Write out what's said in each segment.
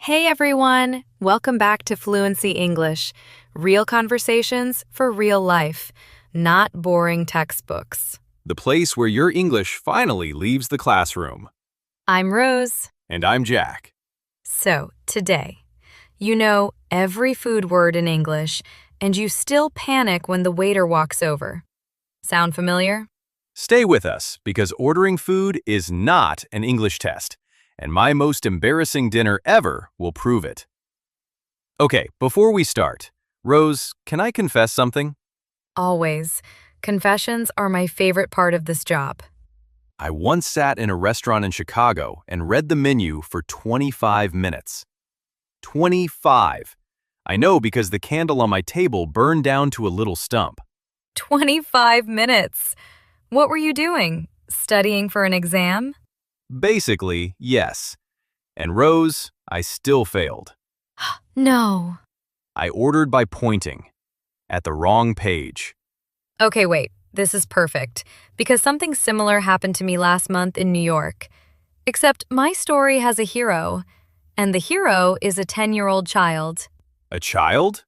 Hey everyone! Welcome back to Fluency English. Real conversations for real life, not boring textbooks. The place where your English finally leaves the classroom. I'm Rose. And I'm Jack. So, today, you know every food word in English, and you still panic when the waiter walks over. Sound familiar? Stay with us because ordering food is not an English test, and my most embarrassing dinner ever will prove it. Okay, before we start, Rose, can I confess something? Always. Confessions are my favorite part of this job. I once sat in a restaurant in Chicago and read the menu for 25 minutes. 25! I know because the candle on my table burned down to a little stump. 25 minutes! What were you doing? Studying for an exam? Basically, yes. And Rose, I still failed. No. I ordered by pointing at the wrong page. Okay, wait. This is perfect, because something similar happened to me last month in New York. Except my story has a hero, and the hero is a 10-year-old child. A child?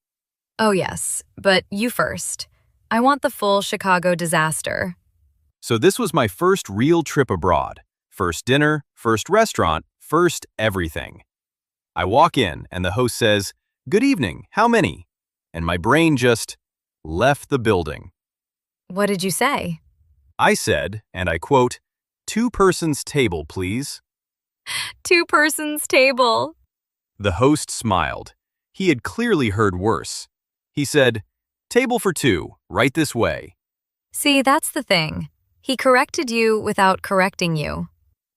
Oh yes, but you first. I want the full Chicago disaster. So this was my first real trip abroad. First dinner, first restaurant, first everything. I walk in and the host says, "Good evening, how many?" And my brain just left the building. What did you say? I said, and I quote, "Two persons table, please." Two persons table. The host smiled. He had clearly heard worse. He said, "Table for two, right this way." See, that's the thing. He corrected you without correcting you.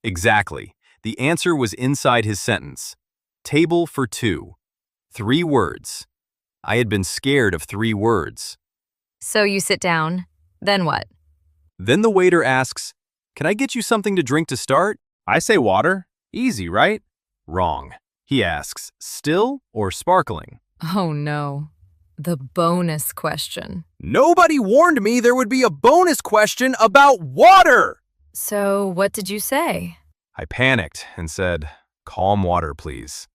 Exactly. The answer was inside his sentence. Table for two. 3 words. I had been scared of 3 words. So you sit down. Then what? Then the waiter asks, "Can I get you something to drink to start?" I say water. Easy, right? Wrong. He asks, "Still or sparkling?" Oh no. The bonus question. Nobody warned me there would be a bonus question about water! So what did you say? I panicked and said, "Calm water, please."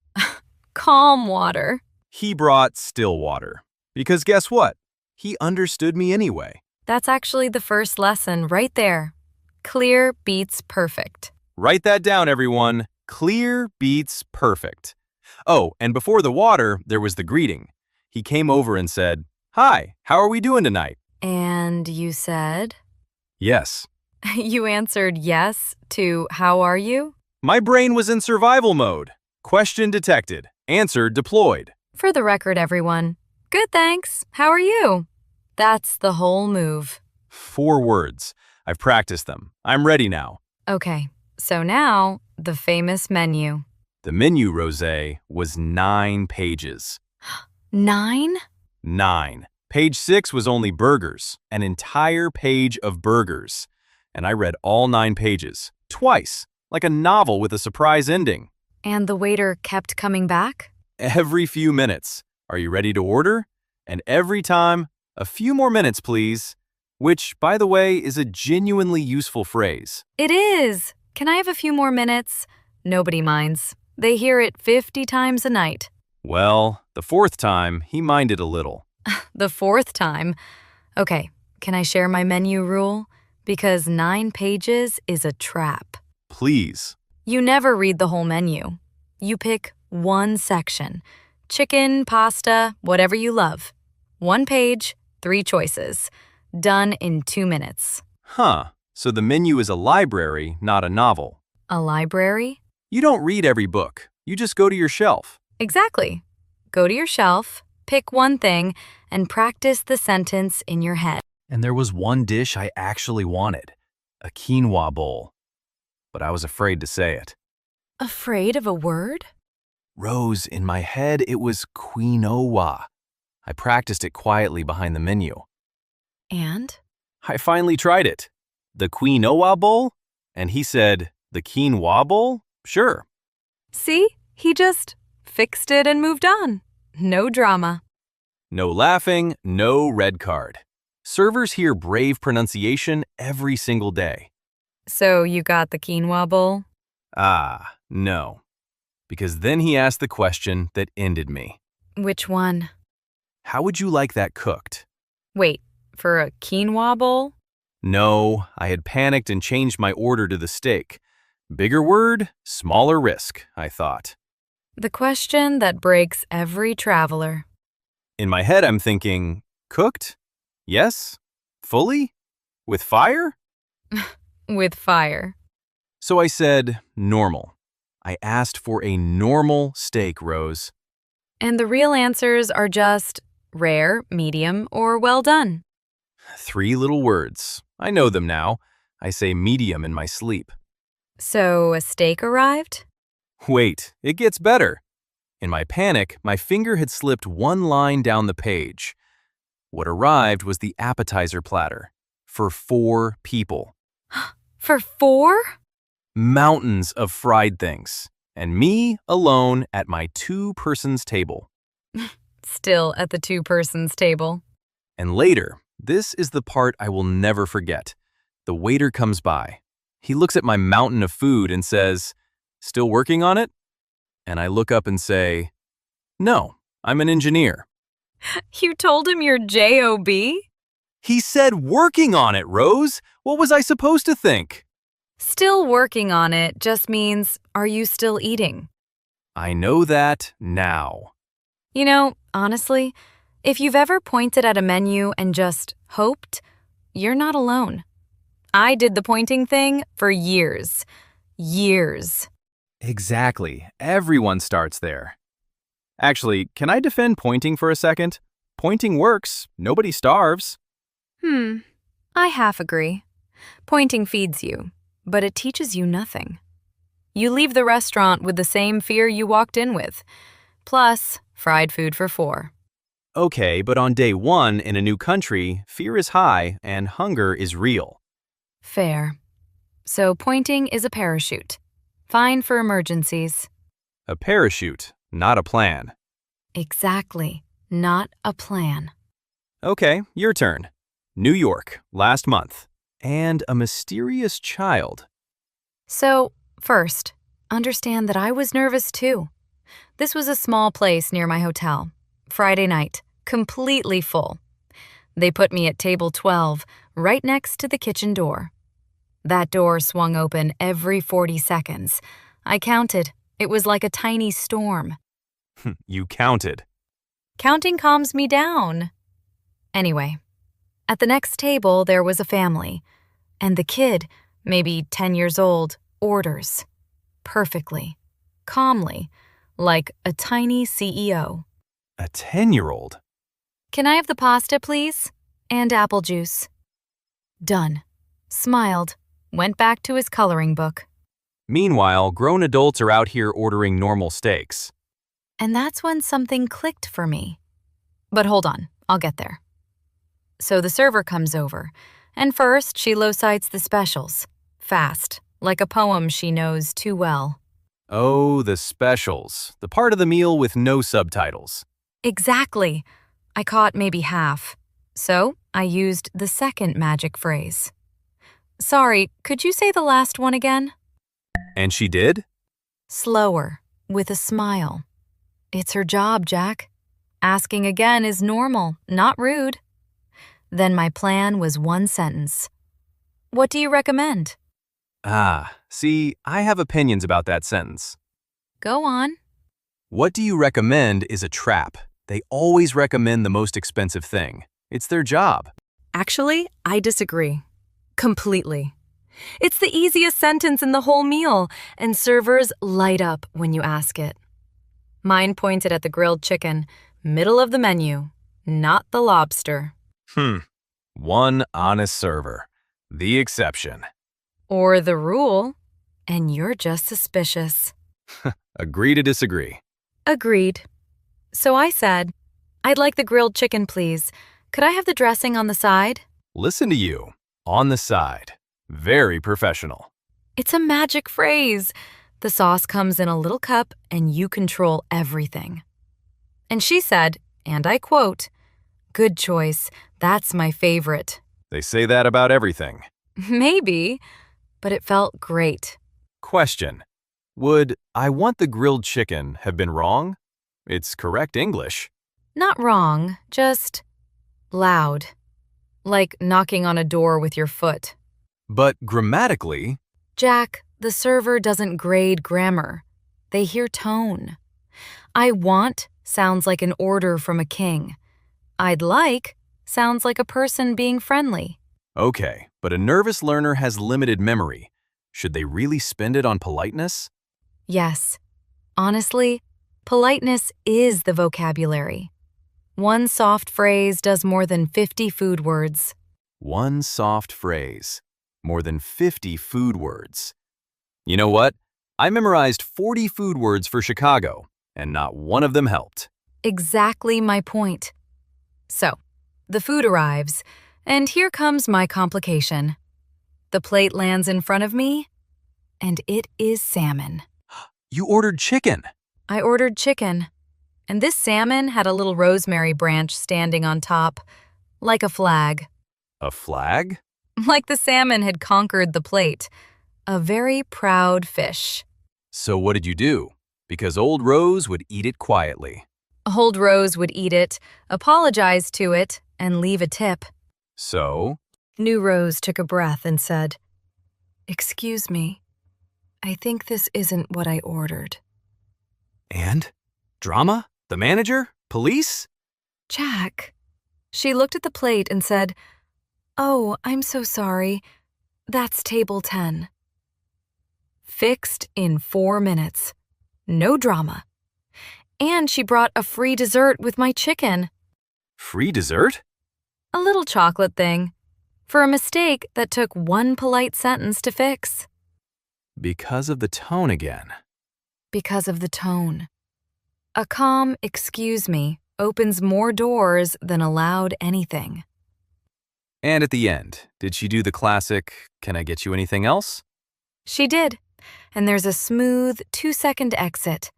Calm water. He brought still water. Because guess what? He understood me anyway. That's actually the first lesson right there. Clear beats perfect. Write that down, everyone. Clear beats perfect. Oh, and before the water, there was the greeting. He came over and said, "Hi, how are we doing tonight?" And you said? Yes. You answered yes to how are you? My brain was in survival mode. Question detected. Answer deployed. For the record, everyone. Good, thanks. How are you? That's the whole move. 4 words. I've practiced them. I'm ready now. Okay, so now the famous menu. The menu, Rosé, was 9 pages. 9? 9. Page 6 was only burgers. An entire page of burgers. And I read all 9 pages. Twice. Like a novel with a surprise ending. And the waiter kept coming back? Every few minutes. Are you ready to order? And every time, "A few more minutes, please." Which, by the way, is a genuinely useful phrase. It is. Can I have a few more minutes? Nobody minds. They hear it 50 times a night. Well, the 4th time, he minded a little. The 4th time? Okay, can I share my menu rule? Because 9 pages is a trap. Please. You never read the whole menu. You pick one section. Chicken, pasta, whatever you love. 1 page, 3 choices. Done in 2 minutes. Huh. So the menu is a library, not a novel. A library? You don't read every book. You just go to your shelf. Exactly. Go to your shelf, pick one thing, and practice the sentence in your head. And there was one dish I actually wanted. A quinoa bowl. But I was afraid to say it. Afraid of a word? Rose, in my head, it was quinoa. I practiced it quietly behind the menu. And? I finally tried it. "The quinoa bowl?" And he said, "The quinoa bowl? Sure." See? He just fixed it and moved on. No drama. No laughing, no red card. Servers hear brave pronunciation every single day. So you got the quinoa bowl? Ah, no. because then he asked the question that ended me. Which one? How would you like that cooked? Wait, for a quinoa bowl? No, I had panicked and changed my order to the steak. Bigger word, smaller risk, I thought. The question that breaks every traveler. In my head, I'm thinking, cooked? Yes? Fully? With fire? With fire. So I said, normal. I asked for a normal steak, Rose. And the real answers are just rare, medium, or well done. 3 little words. I know them now. I say medium in my sleep. So a steak arrived? Wait, it gets better. In my panic, my finger had slipped one line down the page. What arrived was the appetizer platter for 4 people. For 4? Mountains of fried things, and me alone at my 2-person's table. Still at the 2-person's table. And later, this is the part I will never forget. The waiter comes by. He looks at my mountain of food and says, "Still working on it?" And I look up and say, "No, I'm an engineer." You told him you're J.O.B.? He said working on it, Rose. What was I supposed to think? Still working on it just means, are you still eating? I know that now. You know, honestly, if you've ever pointed at a menu and just hoped, you're not alone. I did the pointing thing for years. Years. Exactly. Everyone starts there. Actually, can I defend pointing for a second? Pointing works. Nobody starves. I half agree. Pointing feeds you, but it teaches you nothing. You leave the restaurant with the same fear you walked in with, plus fried food for 4. Okay, but on day 1 in a new country, fear is high and hunger is real. Fair. So pointing is a parachute. Fine for emergencies. A parachute, not a plan. Exactly. Not a plan. Okay, your turn. New York, last month. And a mysterious child. So, first, understand that I was nervous too. This was a small place near my hotel. Friday night, completely full. They put me at table 12, right next to the kitchen door. That door swung open every 40 seconds. I counted. It was like a tiny storm. You counted. Counting calms me down. Anyway, at the next table there was a family, and the kid, maybe 10 years old, orders. Perfectly. Calmly. Like a tiny CEO. A 10-year-old. Can I have the pasta, please? And apple juice. Done. Smiled. Went back to his coloring book. Meanwhile, grown adults are out here ordering normal steaks. And that's when something clicked for me. But hold on, I'll get there. So the server comes over, and first she low-sights the specials. Fast, like a poem she knows too well. Oh, the specials. The part of the meal with no subtitles. Exactly. I caught maybe half. So I used the second magic phrase. Sorry, could you say the last one again? And she did? Slower, with a smile. It's her job, Jack. Asking again is normal, not rude. Then my plan was one sentence. What do you recommend? See, I have opinions about that sentence. Go on. What do you recommend is a trap. They always recommend the most expensive thing. It's their job. Actually, I disagree. Completely. It's the easiest sentence in the whole meal, and servers light up when you ask it. Mine pointed at the grilled chicken, middle of the menu, not the lobster. One honest server. The exception. Or the rule, and you're just suspicious. Agree to disagree. Agreed. So I said, I'd like the grilled chicken, please. Could I have the dressing on the side? Listen to you. On the side. Very professional. It's a magic phrase. The sauce comes in a little cup and you control everything. And she said, and I quote, "Good choice. That's my favorite." They say that about everything. Maybe, but it felt great. Question. Would "I want the grilled chicken" have been wrong? It's correct English. Not wrong, just loud. Like knocking on a door with your foot. But grammatically, Jack, the server doesn't grade grammar. They hear tone. I want sounds like an order from a king. I'd like sounds like a person being friendly. okay, but a nervous learner has limited memory. Should they really spend it on politeness? Yes. Honestly, politeness is the vocabulary. One soft phrase does more than 50 food words. One soft phrase. More than 50 food words. You know what? I memorized 40 food words for Chicago, and not one of them helped. Exactly my point. So, the food arrives, and here comes my complication. The plate lands in front of me, and it is salmon. You ordered chicken. I ordered chicken, and this salmon had a little rosemary branch standing on top, like a flag. A flag? Like the salmon had conquered the plate. A very proud fish. So what did you do? Because Old Rose would eat it quietly. Old Rose would eat it, apologize to it, and leave a tip. So? New Rose took a breath and said, "Excuse me, I think this isn't what I ordered." And? Drama? The manager? Police? Jack. She looked at the plate and said, "Oh, I'm so sorry. That's table 10. Fixed in 4 minutes. No drama. And she brought a free dessert with my chicken. Free dessert? A little chocolate thing. For a mistake that took one polite sentence to fix. Because of the tone again. Because of the tone. A calm "excuse me" opens more doors than a loud anything. And at the end, did she do the classic, "Can I get you anything else?" She did, and there's a smooth 2-second exit.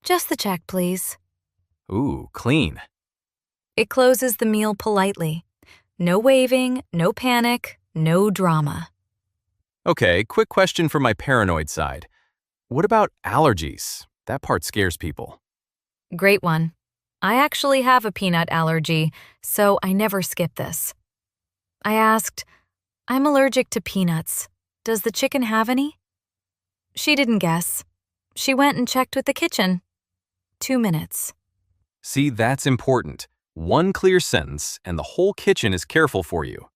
"Just the check, please." Ooh, clean. It closes the meal politely. No waving, no panic, no drama. Okay, quick question from my paranoid side. What about allergies? That part scares people. Great one. I actually have a peanut allergy, so I never skip this. I asked, "I'm allergic to peanuts. Does the chicken have any?" She didn't guess. She went and checked with the kitchen. 2 minutes. See, that's important. One clear sentence, and the whole kitchen is careful for you.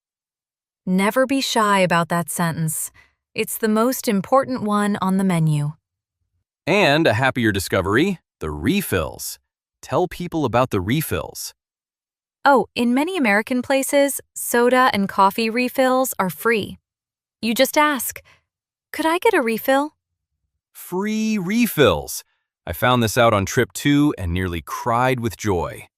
Never be shy about that sentence. It's the most important one on the menu. And a happier discovery, the refills. Tell people about the refills. Oh, in many American places, soda and coffee refills are free. You just ask, "Could I get a refill?" Free refills. I found this out on trip 2 and nearly cried with joy.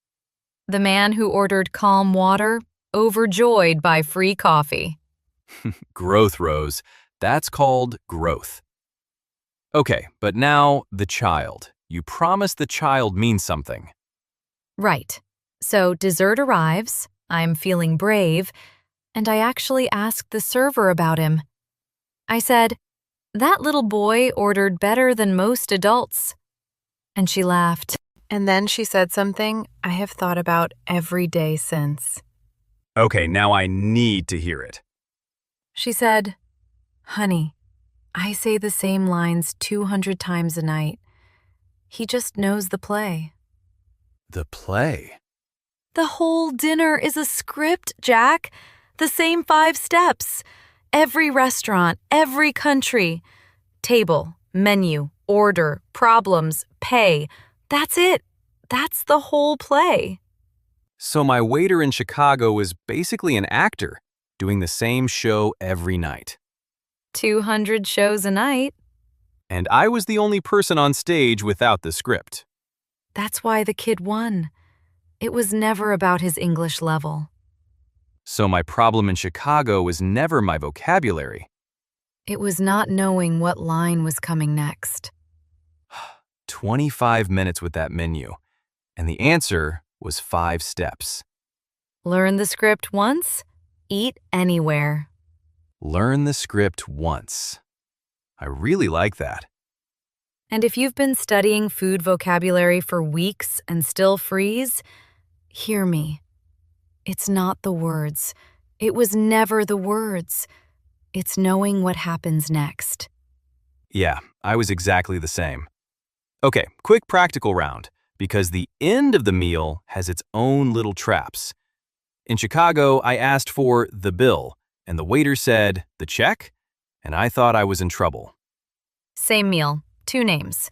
The man who ordered calm water, overjoyed by free coffee. Growth, Rose. That's called growth. Okay, but now the child. You promised the child means something. Right. So dessert arrives, I'm feeling brave, and I actually asked the server about him. I said, "That little boy ordered better than most adults." And she laughed. And then she said something I have thought about every day since. Okay, now I need to hear it. She said, "Honey, I say the same lines 200 times a night. He just knows the play." The play. The whole dinner is a script, Jack. The same 5 steps. Every restaurant, every country. Table, menu, order, problems, pay. That's it. That's the whole play. So my waiter in Chicago was basically an actor, doing the same show every night. 200 shows a night. And I was the only person on stage without the script. That's why the kid won. It was never about his English level. So my problem in Chicago was never my vocabulary. It was not knowing what line was coming next. 25 minutes with that menu, and the answer was 5 steps. Learn the script once, eat anywhere. Learn the script once. I really like that. And if you've been studying food vocabulary for weeks and still freeze, hear me. It's not the words. It was never the words. It's knowing what happens next. Yeah, I was exactly the same. Okay, quick practical round, because the end of the meal has its own little traps. In Chicago, I asked for the bill, and the waiter said, the check? And I thought I was in trouble. Same meal, 2 names.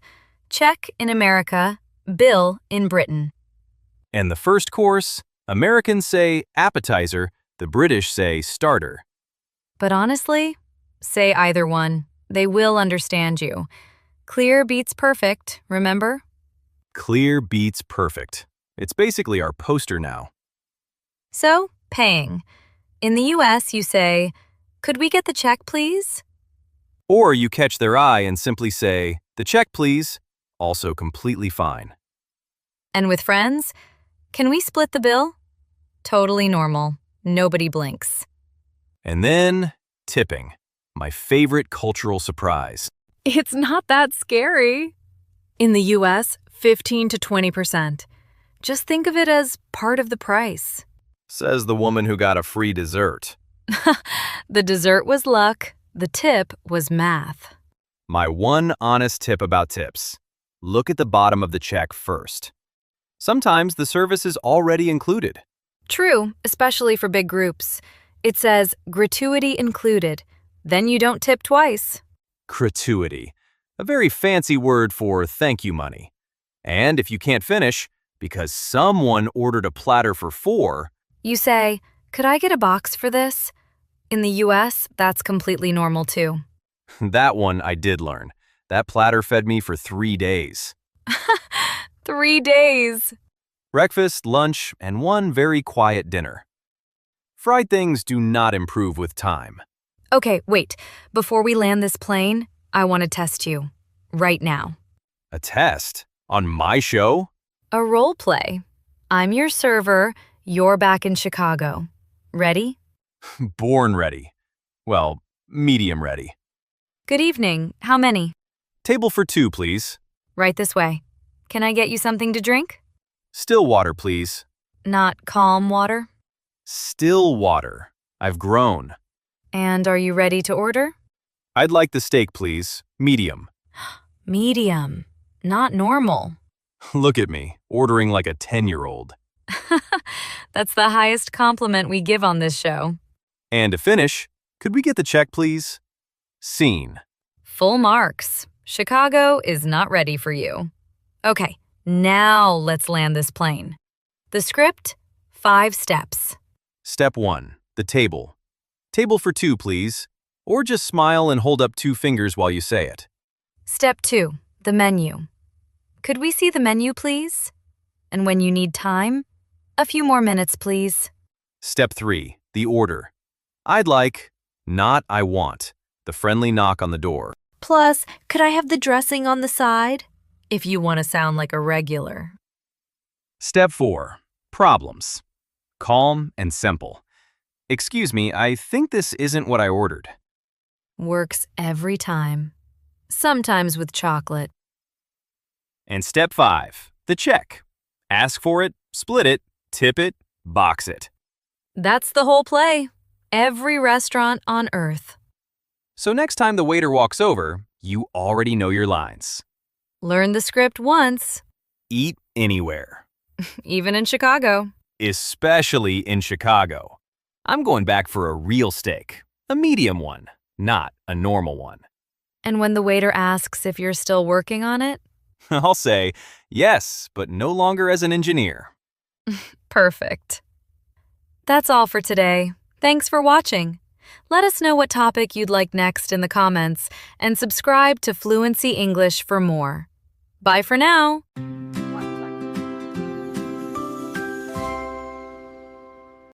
Check in America, bill in Britain. And the first course, Americans say appetizer, the British say starter. But honestly, say either one. They will understand you. Clear beats perfect, remember? Clear beats perfect. It's basically our poster now. So, paying. In the US, you say, "Could we get the check, please?" Or you catch their eye and simply say, the check please, also completely fine. And with friends, "Can we split the bill?" Totally normal. Nobody blinks. And then, tipping, my favorite cultural surprise. It's not that scary. In the US, 15 to 20%. Just think of it as part of the price. Says the woman who got a free dessert. The dessert was luck. The tip was math. My one honest tip about tips. Look at the bottom of the check first. Sometimes the service is already included. True, especially for big groups. It says gratuity included. Then you don't tip twice. Gratuity, a very fancy word for thank you money. And if you can't finish, because someone ordered a platter for 4, You say, "Could I get a box for this?" In the US, that's completely normal too. that one I did learn. That platter fed me for 3 days. 3 days. Breakfast, lunch, and one very quiet dinner. Fried things do not improve with time. Okay, wait. Before we land this plane, I want to test you. Right now. A test? On my show? A role play. I'm your server. You're back in Chicago. Ready? Born ready. Well, medium ready. Good evening. How many? Table for 2, please. Right this way. Can I get you something to drink? Still water, please. Not calm water? Still water. I've grown. And are you ready to order? I'd like the steak, please. Medium. Medium. Not normal. Look at me, ordering like a 10-year-old. That's the highest compliment we give on this show. And to finish, could we get the check, please? Scene. Full marks. Chicago is not ready for you. Okay, now let's land this plane. The script, 5 steps. Step 1, the table. Table for 2, please. Or just smile and hold up 2 fingers while you say it. Step 2, the menu. Could we see the menu, please? And when you need time, a few more minutes, please. Step 3, the order. I'd like, not I want, the friendly knock on the door. Plus, could I have the dressing on the side? If you want to sound like a regular. Step 4, problems. Calm and simple. Excuse me, I think this isn't what I ordered. Works every time. Sometimes with chocolate. And step 5, the check. Ask for it, split it, tip it, box it. That's the whole play. Every restaurant on earth. So next time the waiter walks over, you already know your lines. Learn the script once, Eat anywhere. even in Chicago. Especially in Chicago. I'm going back for a real steak. A medium one, not a normal one. And when the waiter asks if you're still working on it, I'll say, yes, but no longer as an engineer. perfect. That's all for today. Thanks for watching. Let us know what topic you'd like next in the comments and subscribe to Fluency English for more. Bye for now.